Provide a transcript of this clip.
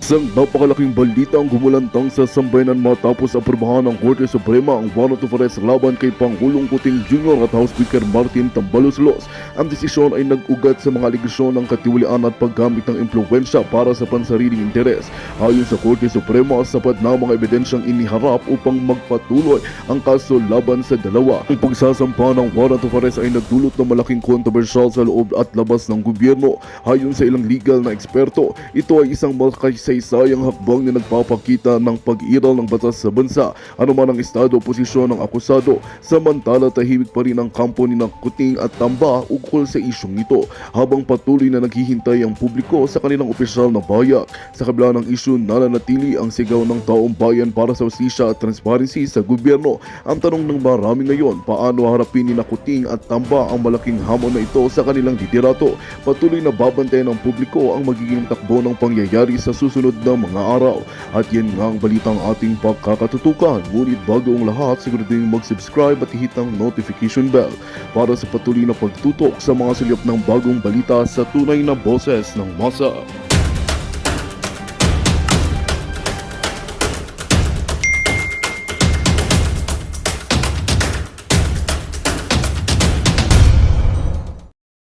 Isang napakalaking balita ang gumulantang sa sambayanan matapos aprubahan ng Korte Suprema ang warrant of arrest laban kay Pangulong Kuting Jr. at House Speaker Martin Tambaluslos. Ang desisyon ay nag-ugat sa mga aligasyon ng katiwalian at paggamit ng impluwensya para sa pansariling interes. Ayon sa Korte Suprema, sapat na mga ebidensyang iniharap upang magpatuloy ang kaso laban sa dalawa. Ang pagsasampa ng warrant of arrest ay nagdulot ng malaking kontrobersyal sa loob at labas ng gobyerno. Ayon sa ilang legal na eksperto, ito ay isang makasaysayang hakbang na nagpapakita ng pag-iral ng batas sa bansa, anuman ang estado o posisyon ng akusado. Samantala, tahimik pa rin ang kampo ni Kuting at Tamba ukol sa isyong ito, habang patuloy na naghihintay ang publiko sa kanilang opisyal na bayak. Sa kabila ng isyu, nananatili ang sigaw ng taong bayan para sa hustisya at transparency sa gobyerno. Ang tanong ng marami ngayon, paano harapin ni Kuting at Tamba ang malaking hamon na ito sa kanilang liderato? Patuloy na babantayan ng publiko ang magiging takbo ng pangyayari sa susunod na mga araw. At yan nga ang balitang ating pagkakatutukan. Ngunit bago ang lahat, siguradong mag-subscribe at i-hit ang notification bell para sa patuloy na pagtutok sa mga silip ng bagong balita sa tunay na boses ng masa.